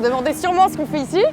demandez sûrement ce qu'on fait ici.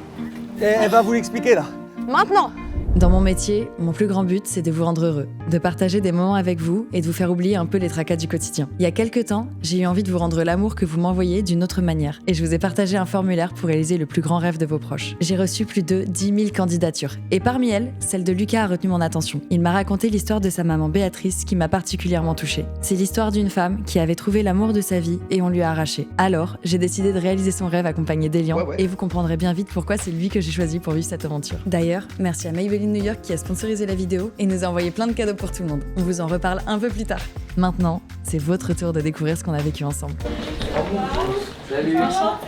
Et elle va vous l'expliquer là. Maintenant. Dans mon métier, mon plus grand but, c'est de vous rendre heureux, de partager des moments avec vous et de vous faire oublier un peu les tracas du quotidien. Il y a quelques temps, j'ai eu envie de vous rendre l'amour que vous m'envoyez d'une autre manière et je vous ai partagé un formulaire pour réaliser le plus grand rêve de vos proches. J'ai reçu plus de 10 000 candidatures et parmi elles, celle de Lucas a retenu mon attention. Il m'a raconté l'histoire de sa maman Béatrice qui m'a particulièrement touchée. C'est l'histoire d'une femme qui avait trouvé l'amour de sa vie et on lui a arraché. Alors, j'ai décidé de réaliser son rêve accompagné d'Elian et vous comprendrez bien vite pourquoi c'est lui que j'ai choisi pour vivre cette aventure. D'ailleurs, merci à Maybelline New York qui a sponsorisé la vidéo et nous a envoyé plein de cadeaux pour tout le monde. On vous en reparle un peu plus tard. Maintenant, c'est votre tour de découvrir ce qu'on a vécu ensemble. Salut. Enchantée.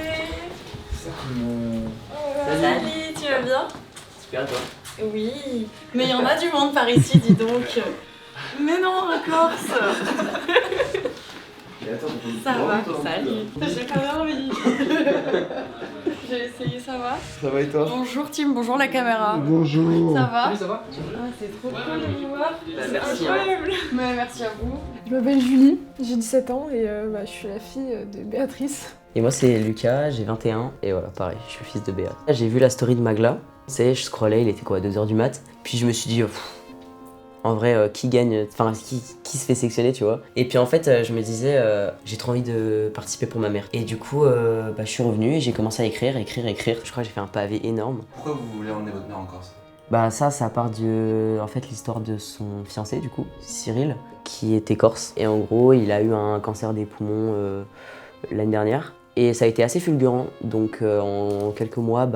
Salut, tu vas bien? Super, toi? Oui, mais il y en a du monde par ici, dis donc. Mais non, en Corse. Ça va, salut. J'ai pas bien envie. J'ai essayé, ça va? Ça va et toi? Bonjour Tim, bonjour la caméra. Bonjour. Ça va? Salut, ça va? Ah, c'est trop cool de vous voir. C'est merci, incroyable. Mais merci à vous. Je m'appelle Julie, j'ai 17 ans et je suis la fille de Béatrice. Et moi c'est Lucas, j'ai 21 et voilà pareil, je suis le fils de Béa. J'ai vu la story de Magla, tu sais, je scrollais, il était quoi, 2h du mat, puis je me suis dit, en vrai, qui gagne, enfin qui se fait sectionner, tu vois. Et puis en fait, je me disais, j'ai trop envie de participer pour ma mère. Et du coup, je suis revenu et j'ai commencé à écrire. Je crois que j'ai fait un pavé énorme. Pourquoi vous voulez emmener votre mère en Corse? Bah ça part de, en fait, l'histoire de son fiancé du coup, Cyril, qui était corse. Et en gros, il a eu un cancer des poumons l'année dernière. Et ça a été assez fulgurant, donc en quelques mois,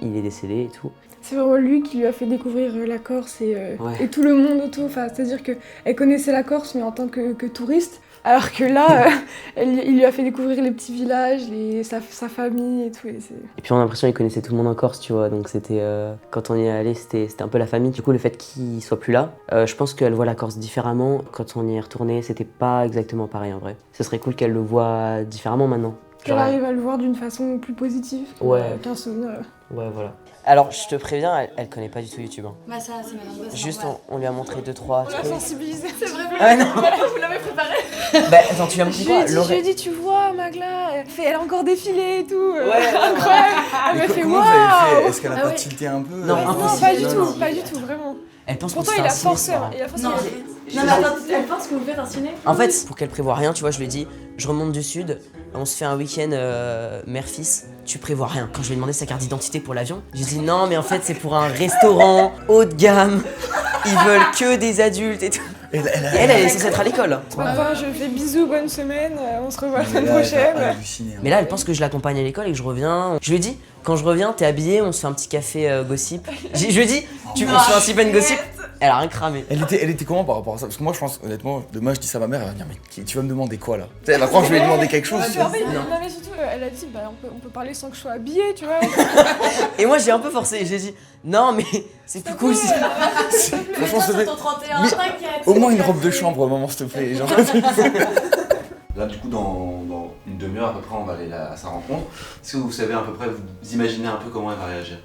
il est décédé et tout. C'est vraiment lui qui lui a fait découvrir la Corse et tout le monde autour. Enfin, c'est-à-dire qu'elle connaissait la Corse mais en tant que touriste, alors que là, il lui a fait découvrir les petits villages, sa famille et tout. Et puis on a l'impression qu'il connaissait tout le monde en Corse, tu vois, donc c'était, quand on y est allé, c'était un peu la famille. Du coup, le fait qu'il soit plus là, je pense qu'elle voit la Corse différemment. Quand on y est retourné, c'était pas exactement pareil en vrai. Ce serait cool qu'elle le voit différemment maintenant. qu'elle arrive à le voir d'une façon plus positive qu'un souvenir. Ouais, voilà. Alors, je te préviens, elle connaît pas du tout YouTube. Hein. Bah ça, c'est madame. Juste, on lui a montré 2-3 trucs. On l'a sensibilisée. C'est vrai, Ah non. vous l'avez préparé. Bah attends, tu lui as montré quoi? Je lui ai dit, tu vois, Magla, elle a encore défilé et tout. Ouais, incroyable. Elle m'a fait Comment vous avez fait? waouh. Est-ce qu'elle a pas tilté un peu? Non, Non, pas du tout, pas du tout, vraiment. Elle pense Pourtant, qu'on se il fait a un ciné, forcé. c'est pas Il a forcé. Non, mais attends, elle pense que vous faites un ciné. En fait, pour qu'elle prévoie rien, tu vois, je lui ai dit, je remonte du sud, on se fait un week-end mère-fils, tu prévois rien. Quand je lui ai demandé sa carte d'identité pour l'avion, j'ai dit non, mais en fait, c'est pour un restaurant haut de gamme, ils veulent que des adultes et tout. Et elle est censée être à l'école. Enfin, je fais bisous, bonne semaine, on se revoit la semaine prochaine. Mais là, elle pense que je l'accompagne à l'école et que je reviens. Je lui ai dit, quand je reviens, t'es habillée, on se fait un petit café gossip. Je lui ai dit, on se fait un sip and gossip. Elle a rien cramé. Elle était comment par rapport à ça? Parce que moi je pense honnêtement, demain je dis ça à ma mère, elle va me dire mais tu vas me demander quoi là? Tu sais, elle va croire que je vais lui demander quelque chose. Non mais surtout, elle a dit on peut parler sans que je sois habillée, tu vois. Et moi j'ai un peu forcé, j'ai dit non mais c'est plus cool si... Franchement s'il te plaît, Ton 31, mais t'inquiète. au moins une robe de chambre maman s'il te plaît. Genre. Là, du coup, dans une demi-heure à peu près, on va aller à sa rencontre. Est-ce que vous savez à peu près, vous imaginez un peu comment elle va réagir?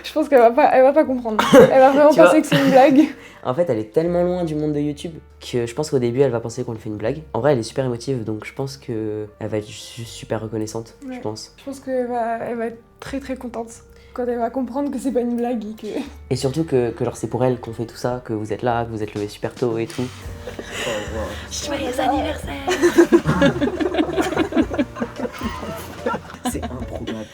Je pense qu'elle va pas comprendre. Elle va vraiment penser que c'est une blague. En fait, elle est tellement loin du monde de YouTube que je pense qu'au début, elle va penser qu'on lui fait une blague. En vrai, elle est super émotive, donc je pense qu'elle va être juste super reconnaissante, je pense. Je pense qu'elle va être très très contente quand elle va comprendre que c'est pas une blague et que... Et surtout que genre c'est pour elle qu'on fait tout ça, que vous êtes là, que vous êtes levé super tôt et tout. Joyeux anniversaire. C'est improbable.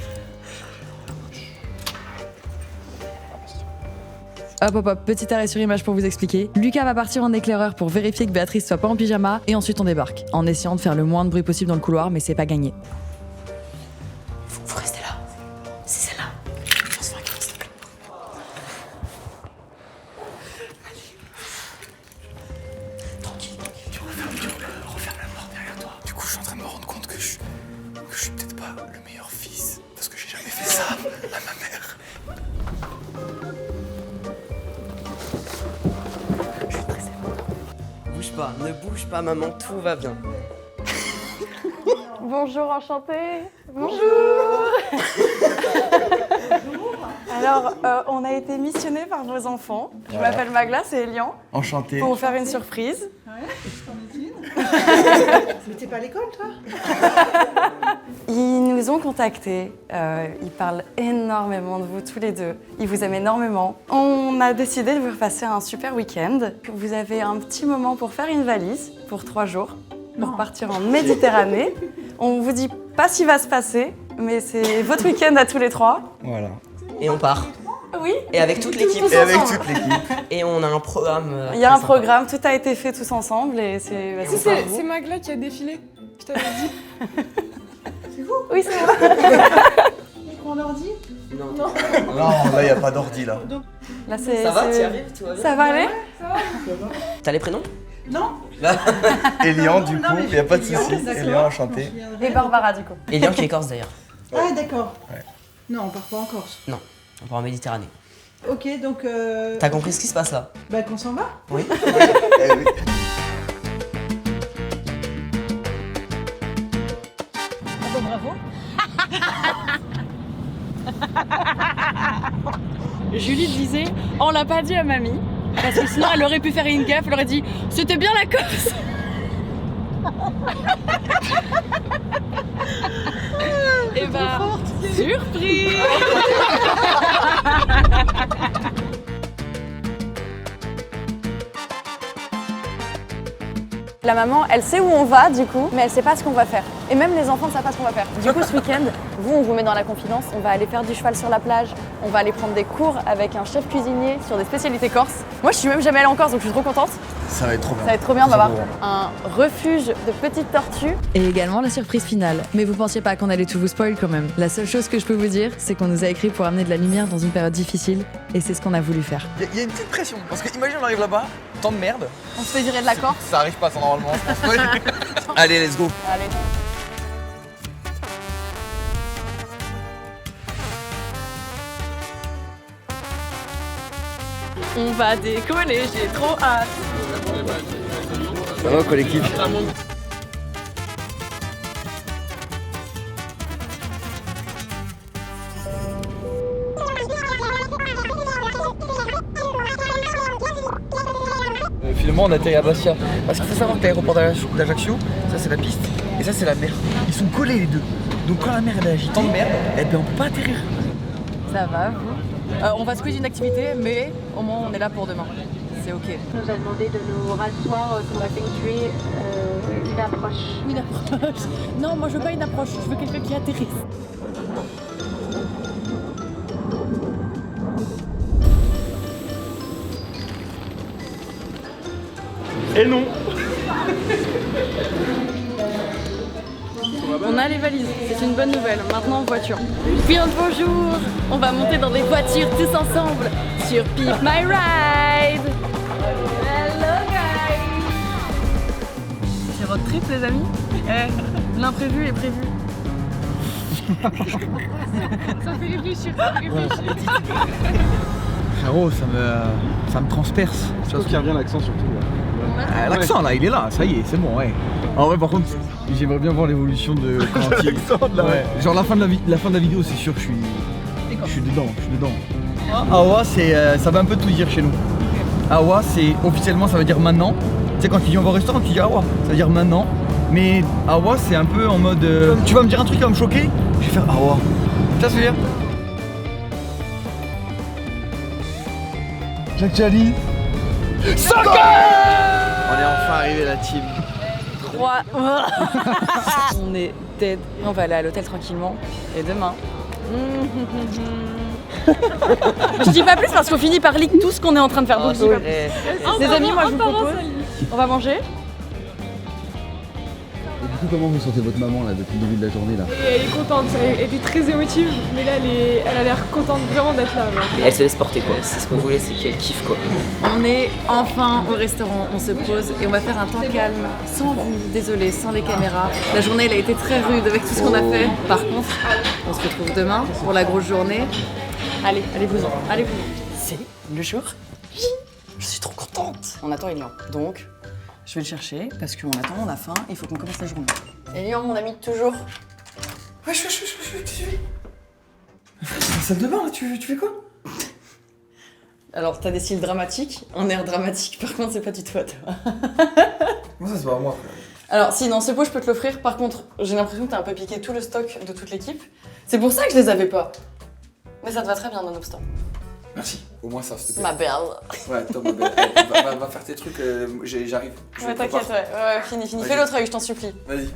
Hop, petit arrêt sur image pour vous expliquer. Lucas va partir en éclaireur pour vérifier que Béatrice soit pas en pyjama et ensuite on débarque, en essayant de faire le moins de bruit possible dans le couloir, mais c'est pas gagné. Vous restez là. C'est celle-là. On se fait un câlin, s'il te plaît. Tranquille. Tu refermes la porte derrière toi. Du coup je suis en train de me rendre compte que je suis peut-être pas le meilleur fils parce que j'ai jamais fait ça à ma mère. Ne bouge pas maman, tout va bien. Bonjour, enchantée. Bonjour. Alors, on a été missionnés par vos enfants. Je m'appelle Magla, c'est Elian. Enchanté. Pour vous faire une surprise. Mais t'es pas à l'école, toi? Ils nous ont contactés. Ils parlent énormément de vous tous les deux. Ils vous aiment énormément. On a décidé de vous passer un super week-end. Vous avez un petit moment pour faire une valise pour 3 jours, pour partir en Méditerranée. On vous dit pas ce qui va se passer, mais c'est votre week-end à tous les 3. Voilà. Et on part. Oui. Et avec toute l'équipe. Et avec toute l'équipe. Et on a un programme. Il y a un très sympa. programme, tout a été fait tous ensemble et c'est Si, c'est par vous. c'est Magla qui a défilé. Je t'avais dit. Oui, c'est moi. On leur dit? Non. Non, là, il n'y a pas d'ordi, là. Là, c'est, Ça va, c'est- tu y arrives, tout va bien? Ça va aller? T'as les prénoms? Non. Elian, du Non, coup, mais il n'y a pas de Elian, souci. d'accord. Elian, enchanté. Et Barbara, du coup. Elian qui est corse d'ailleurs. Ah, d'accord. Ouais. Non, on part pas en Corse. Non, on part en Méditerranée. Ok, donc. T'as compris ce qui se passe là? Bah, qu'on s'en va? Oui. Eh oui. Julie disait, on l'a pas dit à mamie, parce que sinon elle aurait pu faire une gaffe, elle aurait dit, c'était bien la Corse. Et bah, surprise. La maman, elle sait où on va du coup, mais elle sait pas ce qu'on va faire. Et même les enfants ne savent pas ce qu'on va faire. Du coup, ce week-end, vous, on vous met dans la confidence. On va aller faire du cheval sur la plage. On va aller prendre des cours avec un chef cuisinier sur des spécialités corses. Moi, je suis même jamais allée en Corse, donc je suis trop contente. Ça va être trop bien. Ça va être trop bien, on va Ça avoir un refuge de petites tortues. Et également la surprise finale. Mais vous pensiez pas qu'on allait tout vous spoil quand même. La seule chose que je peux vous dire, c'est qu'on nous a écrit pour amener de la lumière dans une période difficile. Et c'est ce qu'on a voulu faire. Il y a une petite pression. Parce que imagine, on arrive là-bas, tant de merde. On se fait virer de la Corse. Ça arrive pas, ça, normalement. Allez, let's go. Allez. On va décoller, j'ai trop hâte. Ça va, collectif? Finalement, on atterrit à Bastia. Parce qu'il faut savoir que l'aéroport d'Ajaccio, ça c'est la piste et ça c'est la mer. Ils sont collés les deux. Donc quand la mer elle est agitée, tant de merde, eh ben on peut pas atterrir. Ça va, vous On va squeeze une activité, mais au moins on est là pour demain. C'est ok. nous a demandé de nous rasseoir pour effectuer une approche. Une approche. Non, moi je veux pas une approche, je veux quelqu'un qui atterrisse. Et non. On a les valises, c'est une bonne nouvelle. Maintenant voiture. Bien le bonjour. On va monter dans des voitures tous ensemble sur Pick My Ride. Hello guys. C'est votre trip les amis. L'imprévu est prévu. Ça fait réfléchir, Frérot, ça me transperce. Je trouve qu'il revient l'accent surtout. L'accent là, il est là, ça y est, c'est bon, ouais. En vrai, par contre, j'aimerais bien voir l'évolution de quand ouais. Genre la fin de la vidéo, c'est sûr, je suis dedans. Awa, ça va un peu tout dire chez nous. Awa, c'est officiellement, ça veut dire maintenant. Tu sais, quand tu dis on va au restaurant, tu dis Awa, ça veut dire maintenant. Mais Awa, c'est un peu en mode tu vas me dire un truc qui va me choquer, je vais faire Awa. Ça se fait dire. Jacques Chali. Soccer! On est enfin arrivé la team. 3. On est dead. On va aller à l'hôtel tranquillement. Et demain. Je dis pas plus parce qu'on finit par leak tout ce qu'on est en train de faire. Donc je dis pas plus. Les amis, moi je vous propose. On va manger. Et du coup, comment vous sentez votre maman là depuis le début de la journée là? Elle est contente, elle était très émotive, mais là elle a l'air contente vraiment d'être là. Et elle se laisse porter quoi. C'est ce qu'on voulait, c'est qu'elle kiffe quoi. On est enfin au restaurant, on se pose et on va faire un temps calme, sans vous, désolé, sans les caméras. La journée elle a été très rude avec tout ce qu'on a fait. Par contre, on se retrouve demain pour la grosse journée. Allez, allez-vous-en, allez-vous-en. C'est le jour. Je suis trop contente. On attend Elian, donc je vais le chercher parce qu'on attend, on a faim, il faut qu'on commence la journée. Elian, mon ami de toujours. Ouais, je suis. C'est la salle de bain là, tu fais quoi? Alors, t'as des styles dramatiques, un air dramatique, par contre, c'est pas du tout à toi. Moi, ça, c'est pas à moi. Alors, si, dans ce pot, je peux te l'offrir. Par contre, j'ai l'impression que t'as un peu piqué tout le stock de toute l'équipe. C'est pour ça que je les avais pas. Mais ça te va très bien, nonobstant. Merci. Au moins ça, s'il te plaît. Ma belle. Ouais, top, ma belle. Va faire tes trucs, j'arrive. Ouais, t'inquiète, ouais, fini. Fais l'autre œil, je t'en supplie. Vas-y.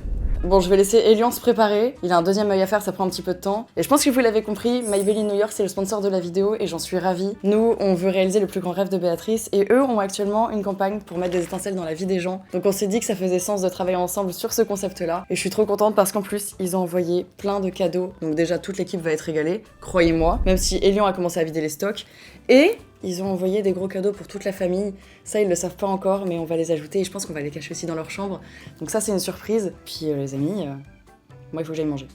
Bon, je vais laisser Elian se préparer. Il a un deuxième œil à faire, ça prend un petit peu de temps. Et je pense que vous l'avez compris, My Belly New York, c'est le sponsor de la vidéo et j'en suis ravie. Nous, on veut réaliser le plus grand rêve de Béatrice et eux ont actuellement une campagne pour mettre des étincelles dans la vie des gens. Donc on s'est dit que ça faisait sens de travailler ensemble sur ce concept-là. Et je suis trop contente parce qu'en plus, ils ont envoyé plein de cadeaux. Donc déjà, toute l'équipe va être régalée, croyez-moi. Même si Elian a commencé à vider les stocks. Et ils ont envoyé des gros cadeaux pour toute la famille. Ça, ils le savent pas encore, mais on va les ajouter et je pense qu'on va les cacher aussi dans leur chambre. Donc ça, c'est une surprise. Puis les amis... moi, il faut que j'aille manger.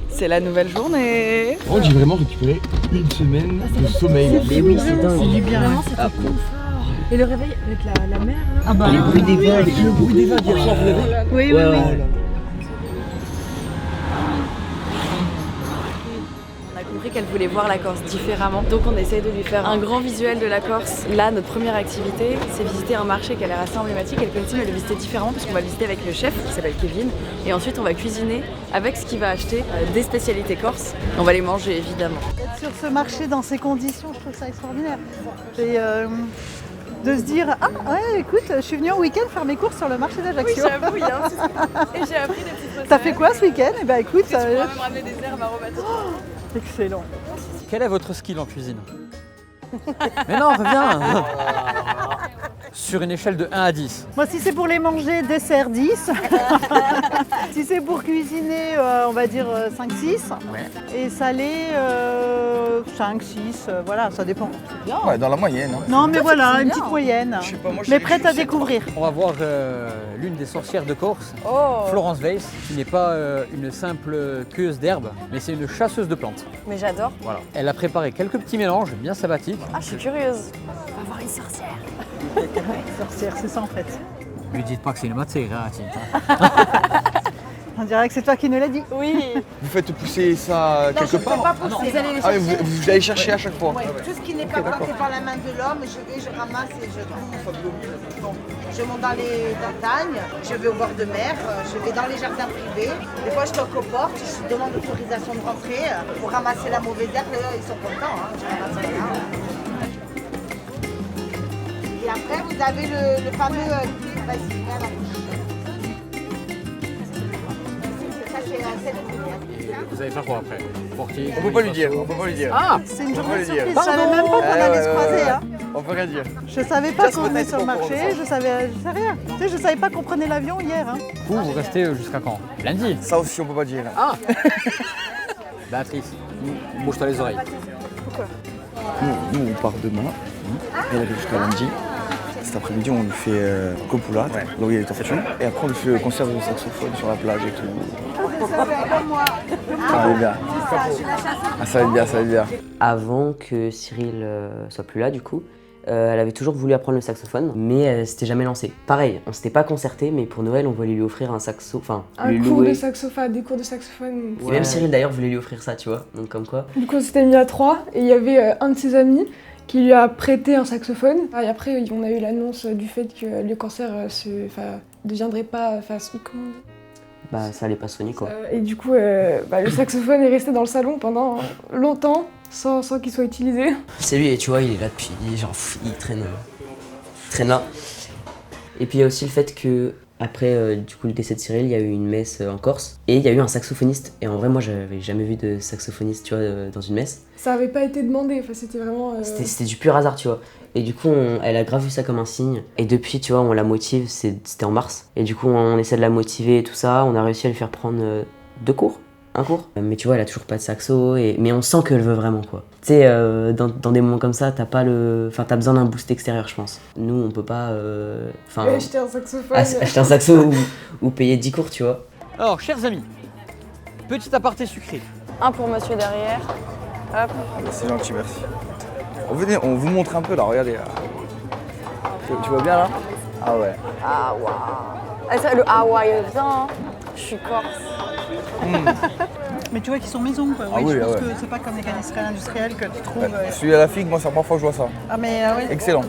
C'est la nouvelle journée. Oh, j'ai vraiment récupéré une semaine de sommeil. Mais oui, c'est dingue. C'est du bien. Vraiment, c'était confort. Et le réveil avec la mer, là. Ah bah, Le bruit des vagues. Le bruit des vagues hier soir, vous l'avez? oui. On a compris qu'elle voulait voir la Corse différemment, donc on essaye de lui faire un grand visuel de la Corse. Là, notre première activité, c'est visiter un marché qui a l'air assez emblématique. Elle continue à le visiter différemment parce qu'on va le visiter avec le chef qui s'appelle Kevin. Et ensuite, on va cuisiner avec ce qu'il va acheter des spécialités corses. On va les manger évidemment. Être sur ce marché dans ces conditions, je trouve ça extraordinaire. Et de se dire, ah ouais, écoute, je suis venue en week-end faire mes courses sur le marché d'Ajaccio. Oui, j'avoue, et j'ai appris des petites recettes. T'as fait quoi ce week-end? Eh ben écoute, Tu pourras même ramener des herbes aromatiques. excellent. Quel est votre skill en cuisine? Mais non, reviens. Sur une échelle de 1 à 10. Moi, si c'est pour les manger, dessert 10. Si c'est pour cuisiner, on va dire 5-6. Ouais. Et salé, 5-6. Voilà, ça dépend. Ouais, dans la moyenne. Hein. Non, mais voilà, une petite moyenne. Je sais pas, moi, Mais prête à découvrir. On va voir l'une des sorcières de Corse, Florence Weiss, qui n'est pas une simple cueilleuse d'herbes, mais c'est une chasseuse de plantes. Mais j'adore. Voilà. Elle a préparé quelques petits mélanges bien sympathiques. Ah, je suis curieuse. On va voir une sorcière. Sorcière, c'est ça en fait. Lui dites pas que c'est une matière, On dirait que c'est toi qui nous l'as dit. Oui. Vous faites pousser ça quelque part? Pas pousser. Ah, vous allez chercher à chaque fois? Ouais, tout ce qui n'est pas porté par la main de l'homme, je ramasse et je trouve. Je monte dans les montagnes, je vais au bord de mer, je vais dans les jardins privés. Des fois, je toque aux portes, je demande l'autorisation de rentrer pour ramasser la mauvaise herbe. Là, ils sont contents, hein, je ramasse rien. Et après, vous avez le fameux vas-y, viens à la bouche. Ça, c'est un sel de lumière. Vous allez faire quoi après? Porter. On peut pas lui dire, on peut pas lui dire. Ah, c'est une On journée peut de le dire. surprise. Je savais même pas qu'on allait se croiser. Hein. On peut rien dire. Je savais pas Just qu'on venait peut-être sur le pour marché, je sais rien. Tu sais, je savais pas qu'on prenait l'avion hier. Hein. vous restez jusqu'à quand? Lundi. Ça aussi, on peut pas dire. Ah. Béatrice, bouge-toi les oreilles. Pourquoi? Nous, on part demain. Elle arrive jusqu'à lundi. Cet après-midi, on lui fait copula, là où il y a les tortues. Et après, on lui fait concert de saxophone sur la plage et tout. Ça va être bien. Ah, ça va être bien, ça va être bien. Avant que Cyril soit plus là, du coup, elle avait toujours voulu apprendre le saxophone, mais elle s'était jamais lancée. Pareil, on s'était pas concerté, mais pour Noël, on voulait lui offrir un saxo, enfin, lui cours louer. de saxophone, des cours de saxophone. Et même Cyril d'ailleurs voulait lui offrir ça, tu vois, donc comme quoi. Du coup, on s'était mis à 3 et il y avait un de ses amis qui lui a prêté un saxophone. Et après, on a eu l'annonce du fait que le cancer ne deviendrait pas... Bah, ça allait pas soigner, quoi. Et du coup, le saxophone est resté dans le salon pendant longtemps, sans qu'il soit utilisé. C'est lui, et tu vois, il est là depuis, genre, il traîne là. Et puis il y a aussi le fait que, après du coup le décès de Cyril, il y a eu une messe en Corse, et il y a eu un saxophoniste. Et en vrai, moi, j'avais jamais vu de saxophoniste, tu vois, dans une messe. Ça avait pas été demandé, enfin, c'était vraiment... C'était du pur hasard, tu vois. Et du coup, elle a grave vu ça comme un signe. Et depuis, tu vois, on la motive, c'était en mars. Et du coup, on essaie de la motiver et tout ça. On a réussi à lui faire prendre 2 cours. Un cours. Mais tu vois, elle a toujours pas de saxo. Mais on sent qu'elle veut vraiment, quoi. Tu sais, dans des moments comme ça, t'as besoin d'un boost extérieur, je pense. Nous, on peut pas... acheter un saxophone. Acheter un saxo ou payer 10 cours, tu vois. Alors, chers amis, petit aparté sucré. Un pour monsieur derrière. Hop. C'est gentil, merci. Venez, on vous montre un peu là, regardez là. Tu vois bien là? Ah ouais. Ah waouh. Le Hawaï vient, hein. Je suis corse. Mais tu vois qu'ils sont maison, quoi. Ah oui, je pense ouais. que c'est pas comme les canistrelles industriels que tu trouves. Celui à la figue, moi, c'est la première fois que je vois ça. Ah, mais ouais. Excellent.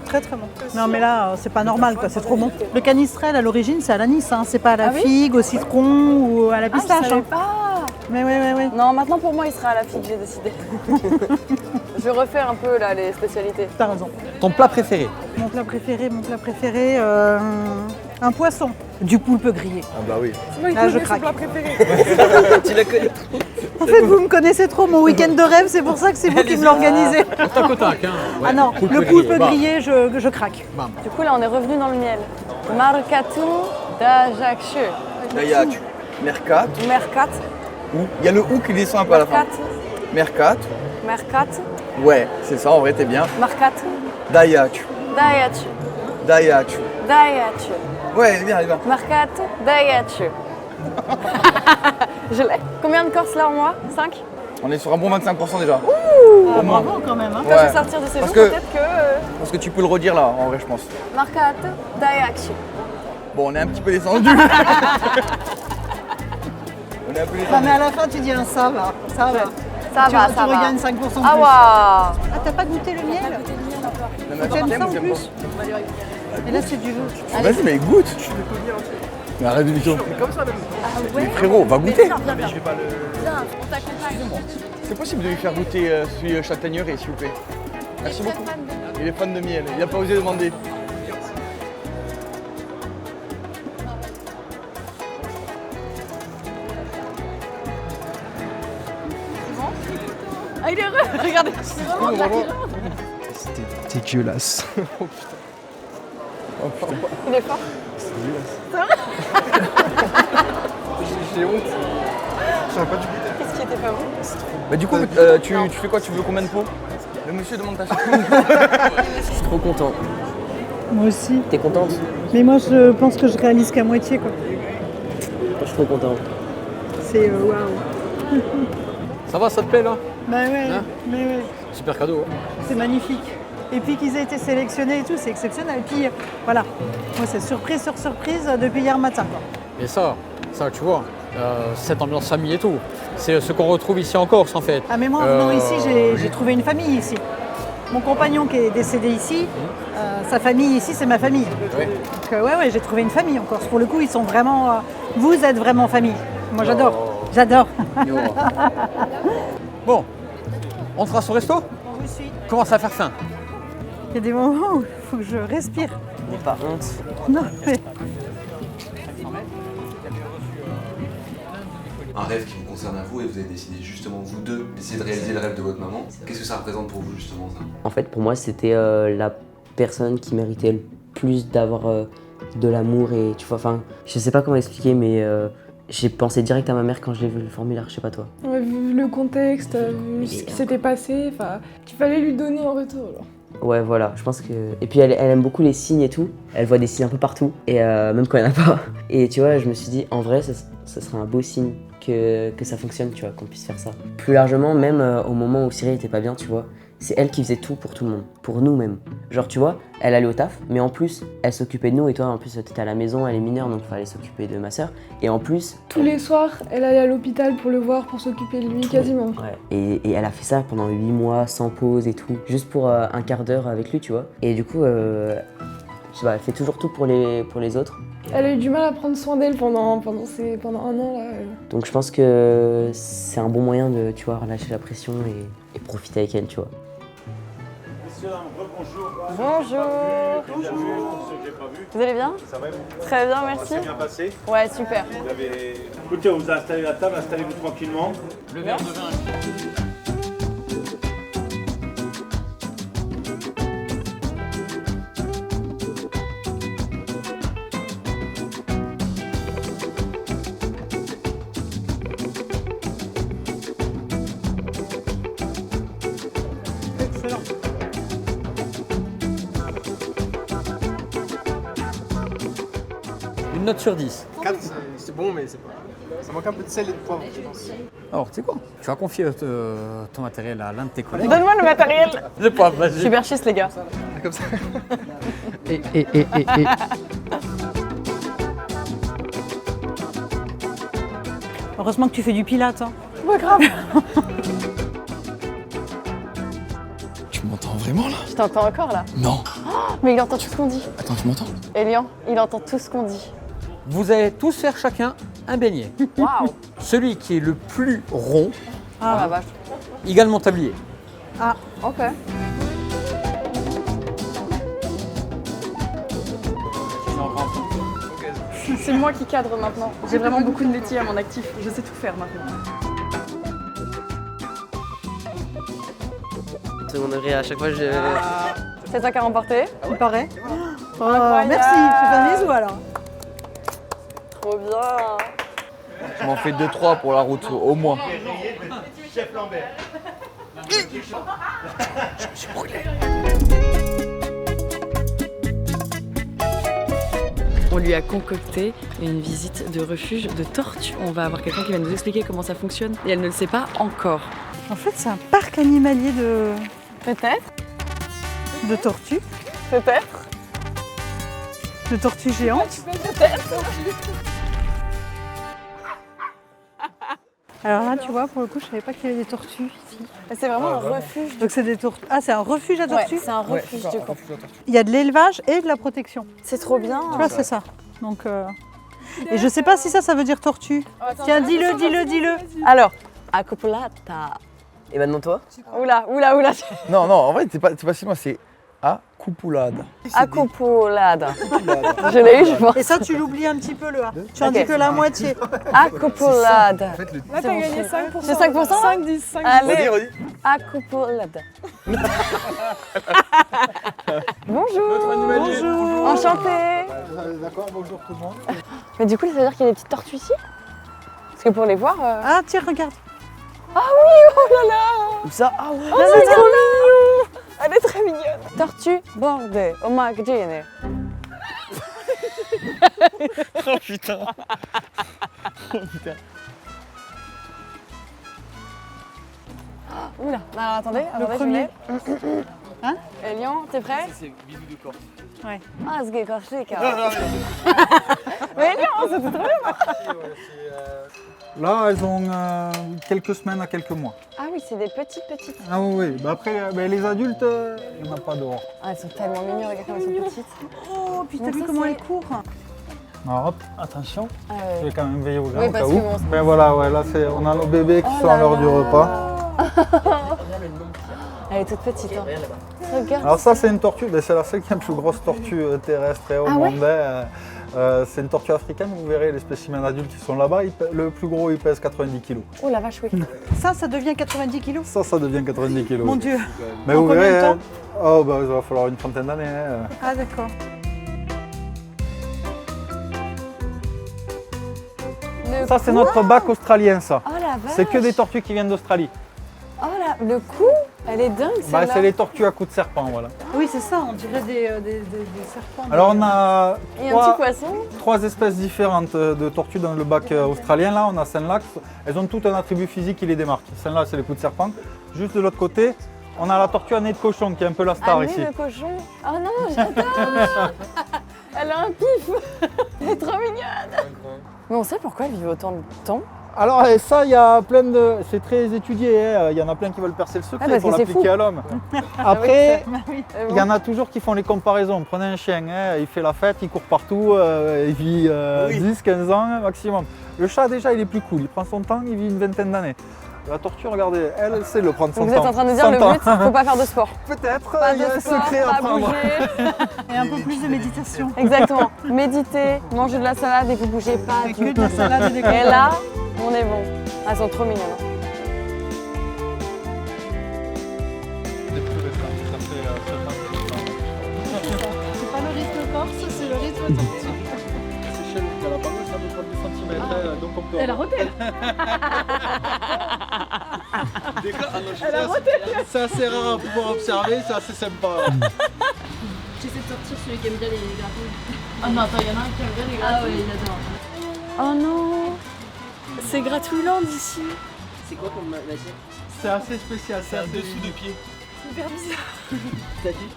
Très très bon. Non, mais là, c'est pas normal, quoi. C'est trop bon. Le canistrelle, à l'origine, c'est à l'anis, hein. C'est pas à la figue, au citron ou à la pistache. Je savais pas. Mais ouais. Non, maintenant pour moi, il sera à la figue, j'ai décidé. Je vais refaire un peu là les spécialités. T'as raison. Ton plat préféré? Mon plat préféré, un poisson. Du poulpe grillé. Ah bah oui. Là, je craque. préféré. Tu la connais. En fait, vous me connaissez trop, mon week-end de rêve, c'est pour ça que c'est vous qui me l'organisez. Tac au tac, hein. Ouais. Ah non, Poulpe le poulpe grillé, grillé, je craque. Bam. Du coup, là, on est revenu dans le miel. Marcatou d'Ajaccio. Dayak, Mercat. Mercat. Il y a le ou qui descend un peu à la fin. Mercat. Mercat. Mercat. Ouais, c'est ça, en vrai, t'es bien. Marcat. Dayak. Dajaccio. Dayak. Dajaccio. Ouais, elle est bien. Marcat. Dajaccio. Je l'ai. Combien de Corses là en moi? 5? On est sur un bon 25% déjà. Ah, Au moins. bravo quand même. Hein. Quand je vais sortir de ces jours, peut-être que... Parce que tu peux le redire là, en vrai, je pense. Marcat. Dajaccio. Bon, on est un petit peu descendu. On est un peu descendu. Non, mais à la fin, tu dis un ça va. Ça va. Ça va, tu ça va. regagnes 5% de plus. Ah waouh. Ah, t'as pas goûté le miel? Non, mais Tu aimes attends, ça en j'aime plus? Et là, c'est du jeu. pas. Vas-y, mais goûte. Mais arrête de dire. Comme ça même. Mais frérot, va goûter. Mais je vais pas le. Viens, on t'accompagne. C'est possible de lui faire goûter celui châtaignerie, s'il vous plaît. Merci beaucoup. Il est fan de miel, il a pas osé demander. Ah, il est heureux. Regardez. C'est vraiment de la C'était dégueulasse. Oh putain. Oh putain. Il est fort. C'est dégueulasse. C'est vrai? J'ai honte. J'aurais pas dû goûter. Qu'est-ce qui était pas bon? Bah du coup, tu fais quoi? Tu veux combien de pots? Le monsieur demande ta chance. Je suis trop content. Moi aussi. T'es contente? Mais moi, je pense que je réalise qu'à moitié, quoi. Moi, je suis trop content. C'est waouh. Ça va, ça te plaît là? Bah ouais, Hein? mais ouais. Super cadeau. Hein. C'est magnifique. Et puis qu'ils aient été sélectionnés et tout, c'est exceptionnel. Et puis voilà, moi c'est surprise sur surprise depuis hier matin, quoi. Et ça, tu vois, cette ambiance famille et tout, c'est ce qu'on retrouve ici en Corse en fait. Ah mais moi en venant ici, j'ai trouvé une famille ici. Mon compagnon qui est décédé ici, sa famille ici, c'est ma famille. Ouais. Donc ouais, j'ai trouvé une famille en Corse. Pour le coup, ils sont vraiment... vous êtes vraiment famille. Moi j'adore. J'adore. Bon, on trace au resto? On vous suit. Commence à faire faim. Il y a des moments où il faut que je respire. N'aie pas honte. Non mais... Un rêve qui vous concerne à vous et vous avez décidé justement vous deux d'essayer de réaliser le rêve de votre maman. Qu'est-ce que ça représente pour vous justement ça? En fait, pour moi, c'était la personne qui méritait le plus d'avoir de l'amour et tu vois, enfin, je sais pas comment expliquer, mais j'ai pensé direct à ma mère quand j'ai vu le formulaire, je sais pas toi. Ouais, vu le contexte, vu ce qui s'était passé, enfin, qu'il fallait lui donner en retour. Genre. Ouais, voilà, je pense que... Et puis elle aime beaucoup les signes et tout, elle voit des signes un peu partout, et même quand il n'y en a pas. Et tu vois, je me suis dit, en vrai, ça serait un beau signe que ça fonctionne, tu vois, qu'on puisse faire ça. Plus largement, même au moment où Cyril était pas bien, tu vois, c'est elle qui faisait tout pour tout le monde, pour nous même. Genre, tu vois, elle allait au taf, mais en plus, elle s'occupait de nous, et toi, en plus, t'étais à la maison, elle est mineure, donc il fallait s'occuper de ma soeur. Et en plus... Tous les soirs, elle allait à l'hôpital pour le voir, pour s'occuper de lui, quasiment. Ouais. Et elle a fait ça pendant 8 mois, sans pause et tout, juste pour un quart d'heure avec lui, tu vois. Et du coup, je sais pas, elle fait toujours tout pour les autres. Elle a eu du mal à prendre soin d'elle pendant un an, là. Donc je pense que c'est un bon moyen de, tu vois, relâcher la pression et profiter avec elle, tu vois. Bonjour. Vous allez bien? Ça va et vous? Très bien, merci. Ça s'est bien passé? Ouais, super. Écoutez, on vous a installé la table, installez-vous tranquillement. Le verre de vin. Excellent. Une note sur 10. 4, c'est bon, mais c'est pas. Ça manque un peu de sel et de poivre, je pense. Alors, tu sais quoi? Tu vas confier ton matériel à l'un de tes collègues. Donne-moi le matériel. Le poivre, vas-y. Super schiste, les gars. Comme ça. Et. Heureusement que tu fais du pilates. Hein. Ouais, grave. Tu m'entends vraiment là? Je t'entends encore là. Non. Oh, mais il entend tout ce qu'on dit. Attends, tu m'entends? Elian, il entend tout ce qu'on dit. Vous allez tous faire chacun un beignet. Waouh. Celui qui est le plus rond, Ah la vache. il gagne mon tablier. Ah, ok. C'est moi qui cadre maintenant. J'ai vraiment beaucoup de métiers à mon actif. Je sais tout faire maintenant. Second degré, à chaque fois, je. C'est toi qui as remporté. Il paraît. Oh, Incroyable. merci, je fais un bisou alors. Trop bien. Je m'en fais 2-3 pour la route, au moins. Chef Lambert. Je me suis brûlé. On lui a concocté une visite de refuge de tortues. On va avoir quelqu'un qui va nous expliquer comment ça fonctionne et elle ne le sait pas encore. En fait, c'est un parc animalier de... Peut-être. De tortues. Peut-être. De tortues géantes. Peut-être. Alors là, tu vois, pour le coup, je savais pas qu'il y avait des tortues ici. C'est vraiment un refuge. Donc c'est des tortues. Ah, c'est un refuge à tortues. Ouais, c'est un refuge du coup. Il y a de l'élevage et de la protection. C'est trop bien. Tu vois, c'est ça. Donc, et je sais pas si ça veut dire tortue. Tiens, dis-le. Alors, accopolata. Et maintenant toi? Oula. Non, en vrai, t'es pas si loin, c'est accupulada. Accopolada. Je l'ai eu, je pense. Et ça, tu l'oublies un petit peu le A. Tu en dis que la moitié. Accopolada. Là, t'as gagné 5%. C'est 5%? 5, 10, 5, 10. Allez. Redis. Accopolada. Bonjour. Bonjour. Enchantée. D'accord, bonjour tout le monde. Mais du coup, ça veut dire qu'il y a des petites tortues ici? Parce que pour les voir... Ah, tiens, regarde. Ah oui, oh là là. Où ça? Ah ouais. Oh, c'est trop mignon. Elle est très mignonne. Tortue bordée au magazine. Oh putain. Oula. Alors attendez, Le premier. Hein? Elian, t'es prêt? C'est bisous de corps. Ouais. Ah, c'est gay, mais Elian, c'était trop bien. Là, elles ont quelques semaines à quelques mois. Ah oui, c'est des petites. Ah oui. Bah après, les adultes, il n'y en a pas dehors. Ah, elles sont tellement mignonnes, regarde comme elles sont petites. Oh, puis t'as Donc vu ça, comment c'est- elle court? Alors hop, attention. Ah Je vais quand même veiller aux gens Oui, au parce cas que où. bon, Ben voilà, ouais, là, on a nos bébés qui Oh sont à là l'heure du là. repas. Elle est toute petite. Hein. Regarde. Alors ça, c'est une tortue, ben, c'est la 5e plus grosse tortue terrestre au Ah ouais monde. C'est une tortue africaine, vous verrez les spécimens adultes qui sont là-bas. Le plus gros, il pèse 90 kg. Oh la vache, oui. Ça devient 90 kilos. Ça devient 90 kg. Mon Dieu. Mais En vous combien de verrez, temps oh, bah, il va falloir une trentaine d'années. Ah, d'accord. Ça, c'est notre bac australien, ça. Oh la vache. C'est que des tortues qui viennent d'Australie. Oh là, le cou, elle est dingue Bah, celle-là. c'est les tortues à coups de serpent, voilà. Oui, c'est ça, on dirait des serpents. Alors, on a Et un petit poisson. 3 espèces différentes de tortues dans le bac australien. Là, on a celle-là. Elles ont toutes un attribut physique qui les démarque. Celle-là, c'est les coups de serpent. Juste de l'autre côté, on a la tortue à nez de cochon, qui est un peu la star Ah, ici. nez de cochon. Oh non, j'adore. Elle a un pif. Elle est trop mignonne. Mais on sait pourquoi elle vit autant de temps. Alors ça, il y a plein de... C'est très étudié, hein. Il y en a plein qui veulent percer le secret parce pour que c'est l'appliquer fou. à l'homme. Après, oui. il y en a toujours qui font les comparaisons. Prenez un chien, hein, il fait la fête, il court partout, il vit 10-15 ans maximum. Le chat déjà, il est plus cool, il prend son temps, il vit une vingtaine d'années. La tortue, regardez, elle sait le prendre son Donc temps. vous êtes en train de dire le 100 but, faut pas faire de sport. Peut-être, Pas il y a de un sport, secret à pas prendre. bouger. Et un peu plus de méditation. Exactement. Méditez, mangez de la salade et vous bougez pas. Et que de la salade et des Et là, on est bon. Elles sont trop mignonnes. C'est pas le rythme corse, c'est le rythme tortue. C'est chez nous, elle a pas mal, ça peut prendre des centimètres, donc on peut... Elle a roté. Elle a roté. C'est assez rare à pouvoir observer, c'est assez sympa. J'essaie de sortir celui qui aime bien les gratouilles. Ah non, attends, il y en a un qui aime bien les gratouilles. Ah ouais, il adore. Oh non, c'est Gratouilland ici. C'est quoi comme matière? C'est assez spécial, c'est un dessous de pied. C'est hyper bizarre. T'as dit?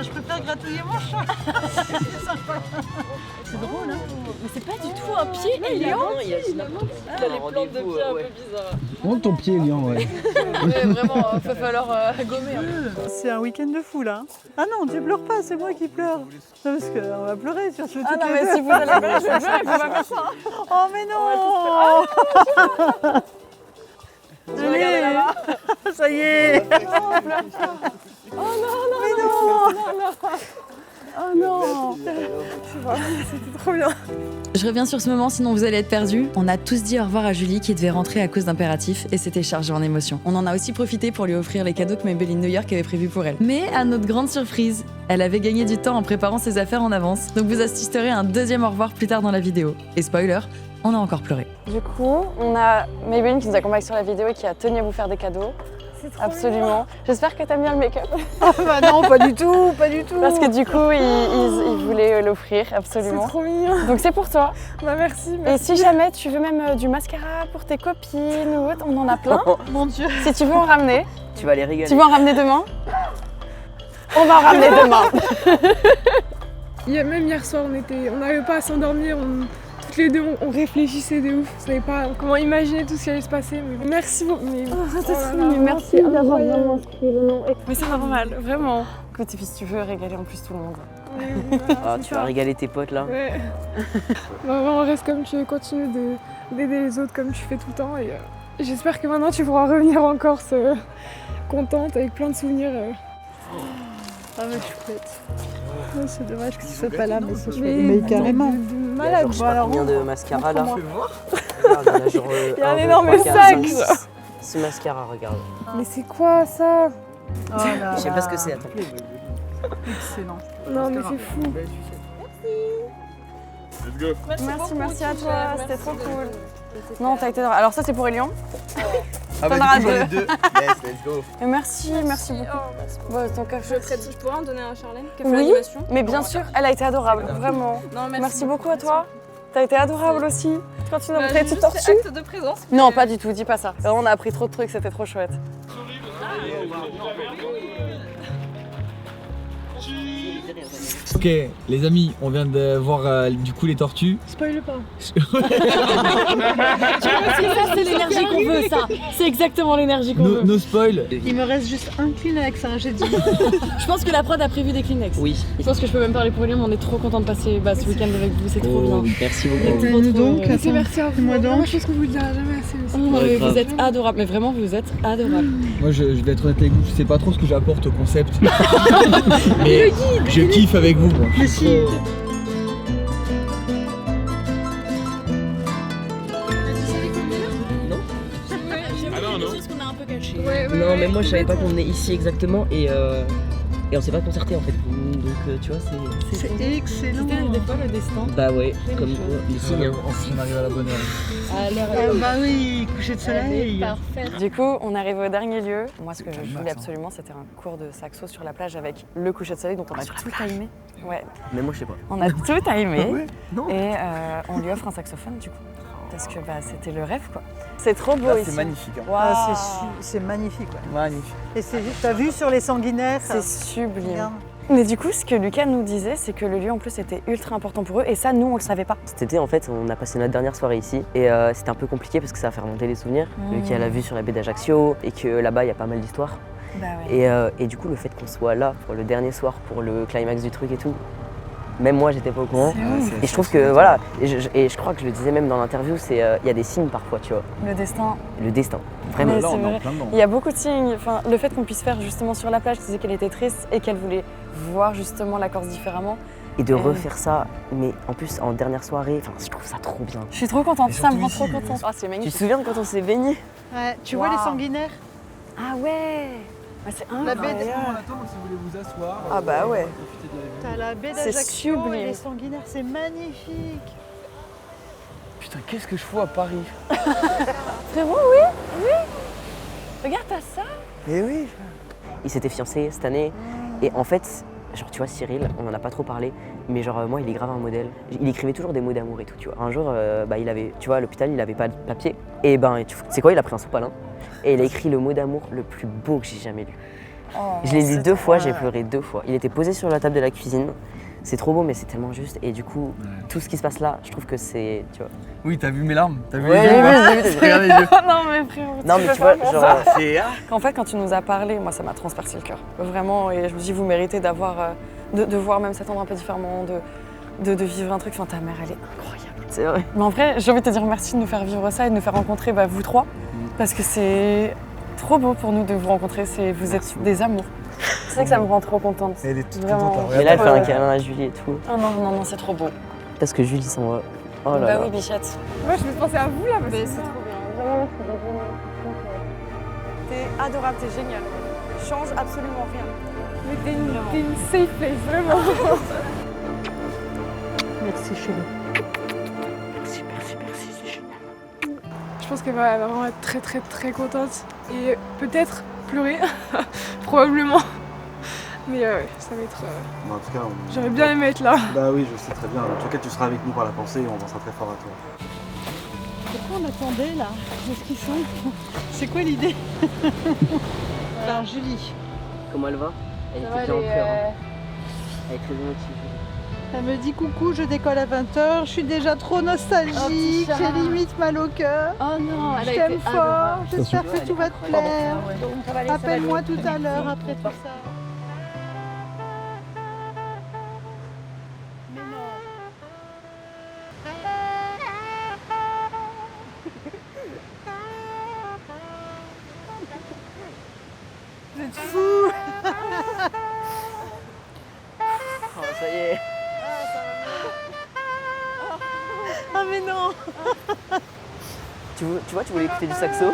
Je préfère gratouiller mon chat. C'est sympa. C'est drôle, hein. Mais c'est pas du tout un pied éléant. Il a les plantes de pied un peu bizarres. Monte ton pied, Lian, ouais. Ouais, vraiment, va falloir gommer. C'est un week-end de fou là. Ah non, tu pleures pas, c'est moi qui pleure. Non, parce qu'on va pleurer sur ce Ah non, mais si vous allez pleurer, je vais pleurer, il faut pas faire ça. Oh mais non. Allez, ça y est. Oh non, mais non. Oh non. C'était trop bien. Je reviens sur ce moment, sinon vous allez être perdus. On a tous dit au revoir à Julie qui devait rentrer à cause d'impératifs et c'était chargé en émotions. On en a aussi profité pour lui offrir les cadeaux que Maybelline New York avait prévus pour elle. Mais à notre grande surprise, elle avait gagné du temps en préparant ses affaires en avance. Donc vous assisterez à un deuxième au revoir plus tard dans la vidéo. Et spoiler, on a encore pleuré. Du coup, on a Maybelline qui nous accompagne sur la vidéo et qui a tenu à vous faire des cadeaux. Absolument. J'espère que t'aimes bien le make-up. Bah non, pas du tout, pas du tout. Parce que du coup, il voulait l'offrir, absolument. C'est trop mignon. Donc c'est pour toi. Bah merci. Et si jamais tu veux même du mascara pour tes copines ou autre, on en a plein. Mon Dieu. Si tu veux en ramener. Tu vas les régaler. Tu veux en ramener demain? On va en ramener demain. Même hier soir, on n'arrivait pas à s'endormir. Toutes les deux, on réfléchissait de ouf. On savait pas comment imaginer tout ce qui allait se passer. Mais merci beaucoup. Merci d'avoir vraiment inscrit le nom. Mais c'est normal, vraiment. Écoute, et puis si tu veux régaler en plus tout le monde. Ah, tu vas régaler tes potes là. Ouais. Bah, vraiment, reste comme tu veux, continue d'aider les autres comme tu fais tout le temps. Et j'espère que maintenant tu pourras revenir en Corse contente avec plein de souvenirs. Ah mais chouette. C'est dommage que tu sois pas là, mais carrément. Malade. Je sais pas combien de mascara là. Regarde, il y a genre, il y a un énorme sac. 6 mascaras, regarde. Mais c'est quoi ça? Oh là je sais pas ce que c'est, attends. Excellent. Non mais c'est fou. Let's go. Merci à toi, c'était trop cool. Non, t'as été drôle. Alors ça c'est pour Elian. Ah bah du coup j'en ai 2. Yes, let's go. Et merci beaucoup. Bon, ton café. Je pourrais en donner à Charlène qui a fait Oui, l'animation. mais bien sûr, elle a été adorable, vraiment. Non, Merci beaucoup à toi. T'as été adorable aussi. Quand tu nous as montré, tu juste tortues. acte de présence. Non, pas du tout, dis pas ça. On a appris trop de trucs, c'était trop chouette. Ok, les amis, on vient de voir du coup les tortues. Spoil pas. Tu vois, ça, c'est l'énergie qu'on veut, ça. C'est exactement l'énergie qu'on veut. No spoil. Il me reste juste un Kleenex, hein, j'ai dit. Je pense que la prod a prévu des Kleenex. Oui. Je pense que je peux même parler pour Elian, mais on est trop content de passer ce week-end avec vous, c'est trop bien. Merci beaucoup. Nous donc, Merci à vous. moi donc. Je pense qu'on vous le dira jamais assez. Ouais, Vous êtes adorables, mais vraiment vous êtes adorables. Moi je vais être honnête avec vous, je sais pas trop ce que j'apporte au concept. Mais je kiffe avec vous. Moi. Mais si. Non, mais moi je savais pas qu'on venait ici exactement et on s'est pas concerté en fait. Donc tu vois, c'est excellent. C'était des fois le destin. Bah ouais, comme quoi, les signes. Hein. On arrive à la bonne heure. Ah bah oui, coucher de soleil. Parfait. Du coup, on arrive au dernier lieu. Moi, ce que je voulais absolument, c'était un cours de saxo sur la plage avec le coucher de soleil, dont on a tout timé. Ouais. Mais moi je sais pas. On a tout timé. Ah ouais non. Et on lui offre un saxophone du coup. Parce que bah, c'était le rêve quoi. C'est trop beau ici. C'est magnifique. Hein. Wow. Ah, c'est magnifique. Ouais. Magnifique. Et t'as vu sur les sanguinaires? C'est sublime. Regarde. Mais du coup, ce que Lucas nous disait, c'est que le lieu en plus était ultra important pour eux et ça, nous, on le savait pas. Cet été, en fait, on a passé notre dernière soirée ici et c'était un peu compliqué parce que ça a fait remonter les souvenirs. Lucas l'a vu sur la baie d'Ajaccio et que là-bas, il y a pas mal d'histoires. Bah ouais. Et du coup, le fait qu'on soit là pour le dernier soir, pour le climax du truc et tout, même moi, j'étais pas au courant. Et je trouve que, voilà, et je crois que je le disais même dans l'interview, c'est il y a des signes parfois, tu vois. Le destin. Le destin, vraiment. Mais c'est vrai. Il y a beaucoup de signes. Enfin, le fait qu'on puisse faire justement sur la plage, tu disais qu'elle était triste et qu'elle voulait voir justement la Corse différemment. Et de refaire ça, mais en plus en dernière soirée, enfin, je trouve ça trop bien. Je suis trop contente, ça me rend trop contente. Oh, c'est magnifique. Tu te souviens de quand on s'est baigné? Ouais, tu vois les sanguinaires? Ah ouais. C'est la baie si vous voulez vous asseoir. Ah bah ouais. T'as la baie d'Ajaccio et les sanguinaires, c'est magnifique. Putain, qu'est-ce que je fous à Paris? Frérot, oui. Regarde, t'as ça. Eh oui. Il s'était fiancé cette année et en fait, genre tu vois Cyril, on en a pas trop parlé, mais genre moi il est grave un modèle. Il écrivait toujours des mots d'amour et tout, tu vois. Un jour, il avait, tu vois, à l'hôpital il avait pas de papier et tu sais quoi, il a pris un sopalin et il a écrit le mot d'amour le plus beau que j'ai jamais lu. Oh, je l'ai lu 2 fois, j'ai pleuré 2 fois. Il était posé sur la table de la cuisine, c'est trop beau, mais c'est tellement juste. Et du coup, tout ce qui se passe là, je trouve que c'est, tu vois. Oui, t'as vu mes larmes? T'as vu Ouais, les yeux? Regarde les yeux. Non mais frérot, Non, mais tu vois, genre. En fait, quand tu nous as parlé, moi ça m'a transpercé le cœur. Vraiment, et je me dis, vous méritez d'avoir, de voir même cet endroit un peu différemment, de vivre un truc. Enfin, ta mère, elle est incroyable. C'est vrai. Mais en vrai, j'ai envie de te dire merci de nous faire vivre ça et de nous faire rencontrer vous trois. Parce que c'est trop beau pour nous de vous rencontrer. Vous êtes des amours. Tu sais que ça me rend trop contente. Elle est toute Vraiment. contente. Mais là, elle fait un câlin à Julie et tout. Ah non, c'est trop beau. Parce que Julie s'en va. Oh là Bah là. oui, bichette. Moi, je vais penser à vous là, parce que Mais c'est trop bien. Vraiment, t'es adorable, t'es génial. Change absolument rien. Mais t'es une safe place, vraiment. Merci chérie. Merci, c'est génial. Je pense qu'elle va vraiment être très contente et peut-être pleurer, probablement. Mais ouais, ça va être. En tout cas, J'aurais bien aimé être là. Bah oui, je sais très bien. En tout cas, tu seras avec nous par la pensée et on pensera très fort à toi. Pourquoi on attendait là? Qu'est-ce qu'ils sont? C'est quoi l'idée? Alors Julie. Comment elle va? Elle Ça va, était bien en elle est, pleurs. Hein. Elle est très émotive. Elle me dit coucou, je décolle à 20h, je suis déjà trop nostalgique, Oh, j'ai limite mal au cœur. Oh non, Je elle a t'aime été fort, adorable. j'espère que tout va te plaire. Ça va aller, ça va Appelle-moi aller. tout à l'heure après tout ça. Mais non. Vous êtes fous. Oh, ça y est. Ah mais non. Tu vois, tu voulais écouter du saxo?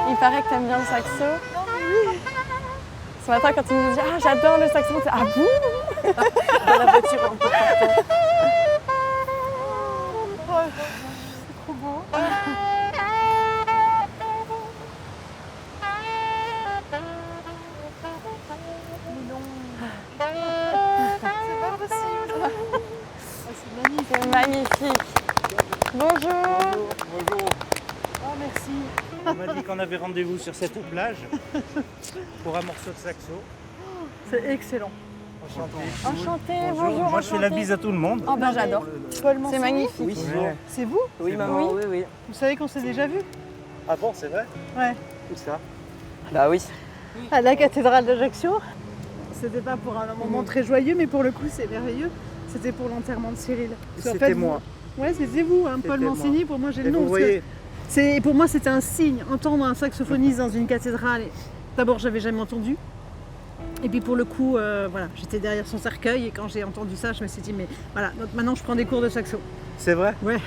Il paraît que t'aimes bien le saxo. Ce matin, quand tu nous dis ah j'adore le saxo, on dit ah bon? Dans la voiture, un peu partout. C'est trop beau. C'est pas possible. C'est magnifique. C'est magnifique. Bonjour. Bonjour. Oh merci. On m'a dit qu'on avait rendez-vous sur cette plage pour un morceau de saxo. C'est excellent. Enchanté, Bonjour. bonjour. Moi je fais la bise à tout le monde. Oh bah j'adore. C'est magnifique. Oui, C'est vous? oui, maman, oui, oui. Vous savez qu'on s'est déjà vu? Ah bon, c'est vrai? Ouais. Où ça? Bah oui. À la cathédrale d'Ajaccio. C'était pas pour un moment très joyeux, mais pour le coup c'est merveilleux. C'était pour l'enterrement de Cyril. Parce qu'en C'était fait, moi. Ouais, c'était vous, hein, Paul C'était moi. Mancini. Pour moi, j'ai le Et nom. vous parce que voyez, pour moi, c'était un signe. Entendre un saxophoniste dans une cathédrale. D'abord, j'avais jamais entendu. Et puis pour le coup, voilà, j'étais derrière son cercueil et quand j'ai entendu ça, je me suis dit, mais voilà, donc maintenant je prends des cours de saxo. c'est vrai? Ouais.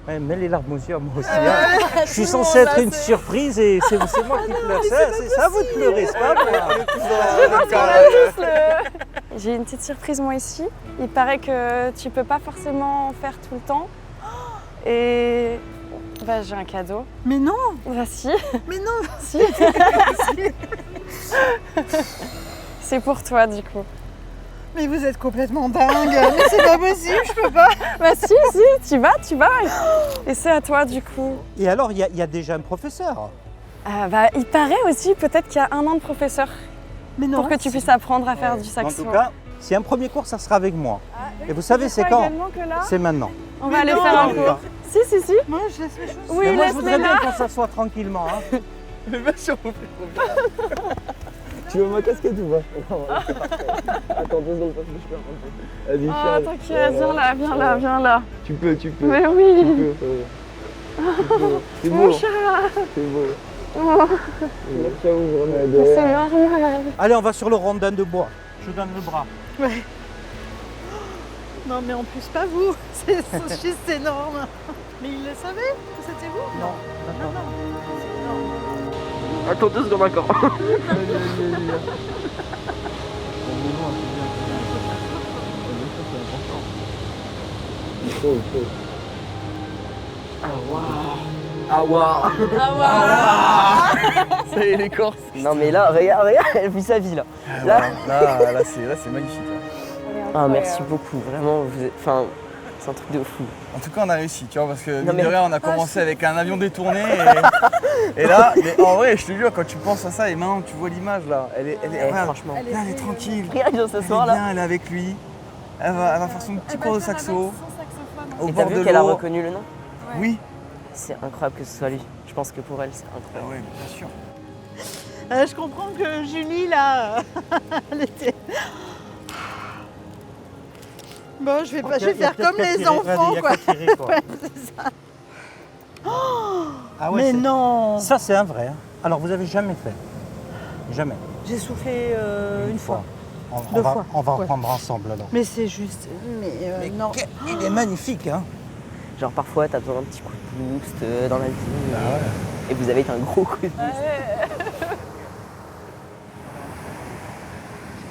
Ouais, mets les larmes aux yeux, moi aussi. Hein. Je suis censé être une surprise et c'est moi qui pleure. C'est à vous de pleurer, c'est pas moi. J'ai une petite surprise moi ici. Il paraît que tu peux pas forcément en faire tout le temps. Et bah, j'ai un cadeau. Mais non. Bah si. Mais non. Si. C'est pour toi du coup. Mais vous êtes complètement dingue. Mais c'est pas possible, je peux pas. Bah si, tu vas. Et c'est à toi du coup. Et alors, il y a déjà un professeur? Bah, il paraît aussi peut-être qu'il y a 1 an de professeur. Mais non. Pour que tu puisses apprendre à faire du saxo. En tout cas, si un premier cours, ça sera avec moi. Et vous savez, c'est crois quand? également que là- C'est maintenant. On va aller faire un cours. Si. Moi, je laisse les choses. Oui, Mais moi, je laisse-les voudrais bien là. qu'on s'assoie tranquillement. Hein. Mais bien sûr, on fait trop bien. Tu veux ma casquette ou pas? Attends 2 secondes parce que je perds un peu. Vas-y, Oh, t'inquiète, viens là. Tu peux. Mais oui. Tu peux. C'est Mon beau. chat. C'est beau. Oh. Merci à vous, vraiment. C'est normal. Allez, on va sur le rondin de bois. Je donne le bras. Ouais. Non, mais en plus, pas vous. C'est juste énorme. Mais il le savait que c'était vous? Non. Attends 2 secondes encore. Ah waouh. Ça y est, les Corses. Non mais là, regarde, elle vit sa vie là. Là c'est magnifique. Ah merci beaucoup, vraiment, vous êtes, enfin, C'est un truc de fou. En tout cas, on a réussi, tu vois, parce que Non, mine de mais- rien, on a commencé avec un avion détourné et là, mais en vrai, je te jure, quand tu penses à ça et maintenant tu vois l'image là, elle est regarde, franchement. là, elle est tranquille. Regarde, il vient s'asseoir, Elle est là. bien, elle est avec lui. Elle va faire son petit cours de saxo. Au Et t'as bord de vu qu'elle a l'eau. reconnu le nom? Oui. C'est incroyable que ce soit lui. Je pense que pour elle, c'est Ah incroyable. ouais, bien sûr. Je comprends que Julie, là, elle était... Bon, je vais faire comme les enfants, quoi. Ouais, c'est ça. Ah ouais, Mais non. Ça, c'est un vrai. Hein. Alors, vous avez jamais fait? Jamais. J'ai soufflé une fois. On va reprendre ensemble alors. Mais c'est juste... Mais non. Il est magnifique, hein. Genre parfois, t'as besoin d'un petit coup de boost dans la vie. Et vous avez été un gros coup de boost.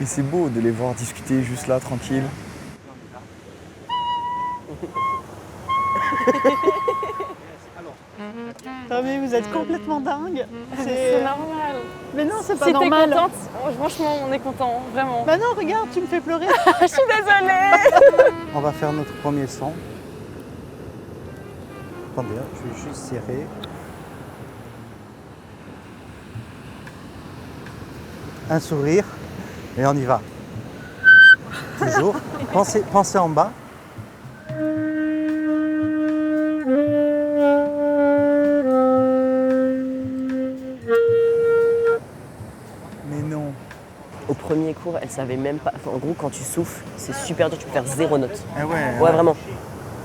Et c'est beau de les voir discuter juste là, tranquille. Ah mais vous êtes complètement dingue. C'est normal. Mais non, c'est pas Si normal. t'es contente, franchement, on est content, vraiment. Bah non, regarde, tu me fais pleurer. Je suis désolée. On va faire notre premier son. Attendez, hein, je vais juste serrer. Un sourire et on y va. Toujours. Pensez en bas. Mais non. Au premier cours, elle savait même pas. Enfin, en gros, quand tu souffles, c'est super dur, tu peux faire 0 note. Ah ouais. Ouais, vraiment.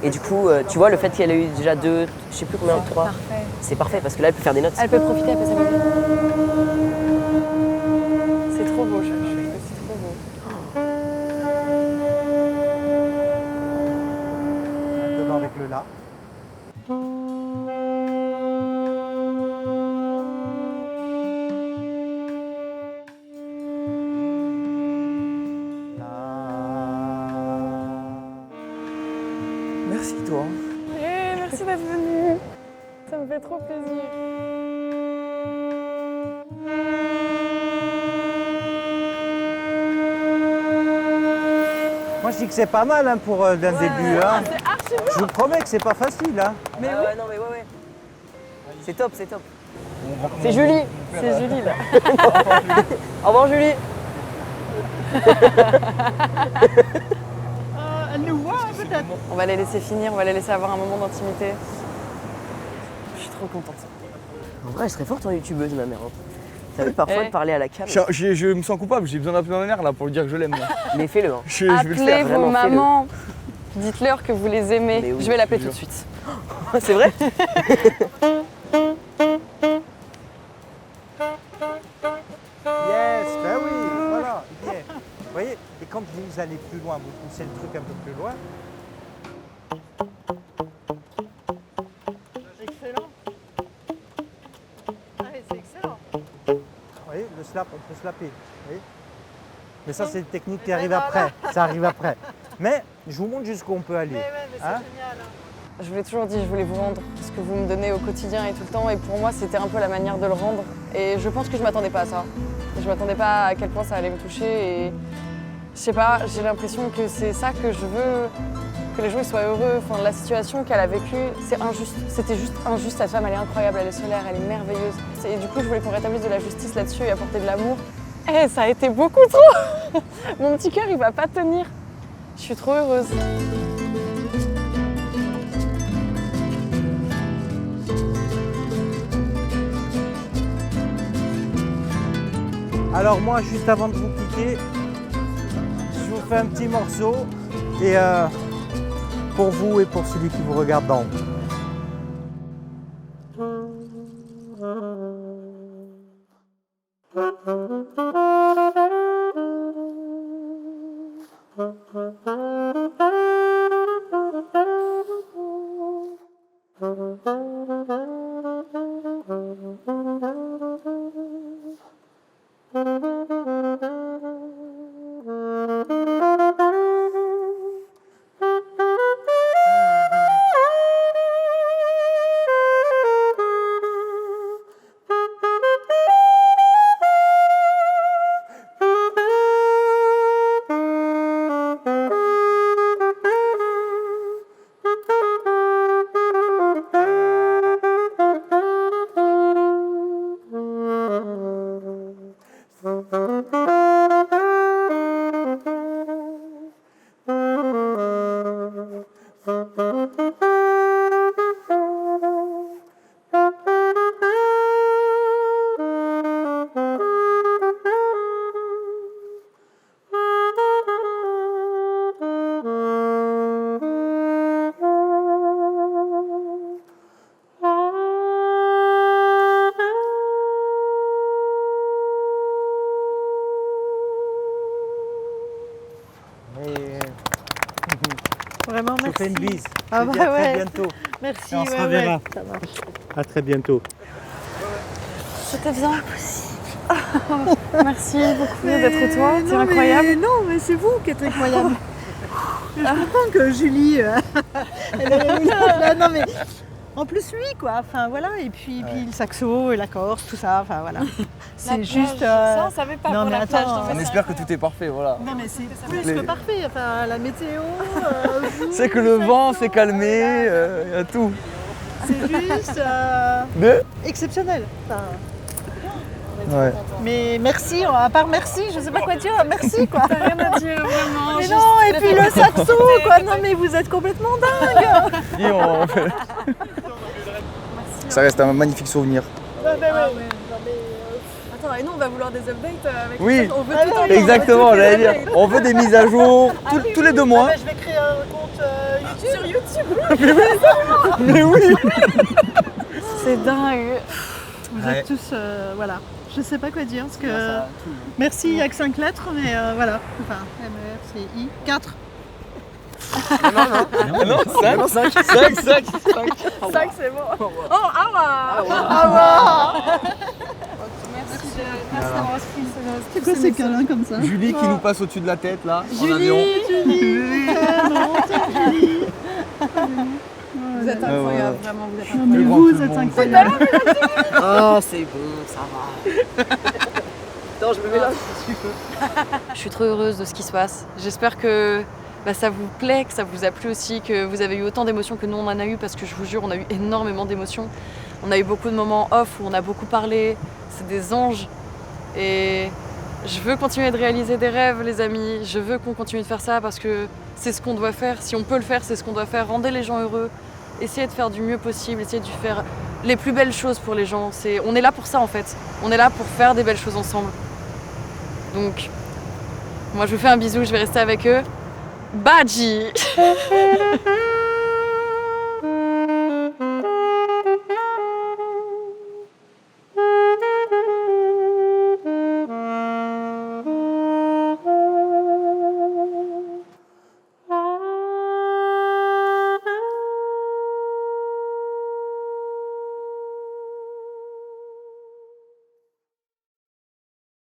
Et du coup, tu vois, le fait qu'elle ait eu déjà 2, je sais plus combien, 3, Parfait. c'est parfait parce que là, elle peut faire des notes. Elle peut profiter, elle peut s'amuser. C'est trop beau, je trouve que c'est trop beau. Devant avec le la. Merci toi. Merci d'être venue. Ça me fait trop plaisir. Moi je dis que c'est pas mal hein, pour d'un début. Hein. C'est archi Je vous promets que c'est pas facile. Hein. Mais ouais, non, mais ouais. C'est top, c'est top. C'est Julie. C'est Julie là. Au revoir, Julie. Elle nous voit peut-être. On va les laisser finir, on va les laisser avoir un moment d'intimité. Je suis trop contente. En vrai, elle serait forte en youtubeuse, ma mère. Hein. Ça veut parfois de parler à la cam. Je me sens coupable, j'ai besoin d'appeler ma mère là pour lui dire que je l'aime. Mais fais-le. Hein. Je vais le Appelez faire. vos mamans. Dites-leur que vous les aimez. Mais oui, je vais l'appeler je tout te de suite. C'est vrai? Yes, ben oui, voilà, bien. Vous voyez, et quand vous allez plus loin, vous poussez le truc un peu plus loin. Excellent. Ah, c'est excellent. Vous voyez, le slap, on peut slapper. Vous voyez, mais ça, c'est une technique qui arrive après. Ça arrive après. Mais je vous montre jusqu'où on peut aller. Mais c'est Hein? génial. Je vous l'ai toujours dit, je voulais vous rendre ce que vous me donnez au quotidien et tout le temps. Et pour moi, c'était un peu la manière de le rendre. Et je pense que je m'attendais pas à ça. Je m'attendais pas à quel point ça allait me toucher. Et je sais pas, j'ai l'impression que c'est ça que je veux, que les gens ils soient heureux. Enfin, la situation qu'elle a vécue, c'est injuste. C'était juste injuste. Cette femme, elle est incroyable, elle est solaire, elle est merveilleuse. Et du coup, je voulais qu'on rétablisse de la justice là-dessus et apporter de l'amour. Eh, ça a été beaucoup trop. Mon petit cœur, il va pas tenir. Je suis trop heureuse. Alors moi, juste avant de vous quitter, je vous fais un petit morceau et pour vous et pour celui qui vous regarde d'en haut. Vraiment, Je vous fais une merci. bise. Ah Je te dis bah à très ouais. bientôt. Merci, Et on se ouais, reverra. ouais. Ça marche. À très bientôt. C'était bien. Merci beaucoup d'être toi, c'est incroyable. Non, mais c'est vous qui êtes incroyable. Je comprends que Julie, elle est là. Non mais en plus lui quoi. Enfin voilà. Et puis le saxo et la Corse, tout ça. Enfin voilà. C'est juste. Ça, on savait pas non pour mais la plage. attends. On espère que tout est parfait, voilà. Non mais c'est plus que parfait. Enfin la météo. C'est que le vent s'est calmé, il y a tout. C'est juste exceptionnel. Enfin, Ouais. mais merci, à part merci, je sais pas quoi dire, merci quoi. T'as rien à dire vraiment. Mais non, et puis le saxo quoi, non mais vous êtes complètement dingue. Et on fait- Ça reste un magnifique souvenir. Non, mais ouais. Attends, et nous on va vouloir des updates avec Oui, on veut tout exactement, j'allais dire. On veut des mises à jour tous les 2 mois. Je vais créer un compte sur YouTube. Mais oui. Mais oui. C'est dingue. Vous êtes tous, voilà. Je sais pas quoi dire parce que merci, il n'y a que 5 lettres, mais voilà. Enfin, M-E-R-C-I, 4. Non, 5, 5, 5, 5. 5 c'est bon. Oh, awa. Merci d'avoir pris C'est quoi ces câlins comme ça? Julie qui nous passe au-dessus de la tête là, en avion. Julie. Vous êtes incroyable, vraiment, vous êtes Non mais vous êtes incroyable. Oh, c'est bon, ça va. Attends, je me mets là. Je suis trop heureuse de ce qui se passe. J'espère que ça vous plaît, que ça vous a plu aussi, que vous avez eu autant d'émotions que nous on en a eu, parce que je vous jure, on a eu énormément d'émotions. On a eu beaucoup de moments off où on a beaucoup parlé. C'est des anges. Et je veux continuer de réaliser des rêves, les amis. Je veux qu'on continue de faire ça parce que c'est ce qu'on doit faire. Si on peut le faire, c'est ce qu'on doit faire. Rendez les gens heureux. Essayez de faire du mieux possible. Essayez de faire les plus belles choses pour les gens. On est là pour ça en fait. On est là pour faire des belles choses ensemble. Donc, moi je vous fais un bisou. Je vais rester avec eux. Badji.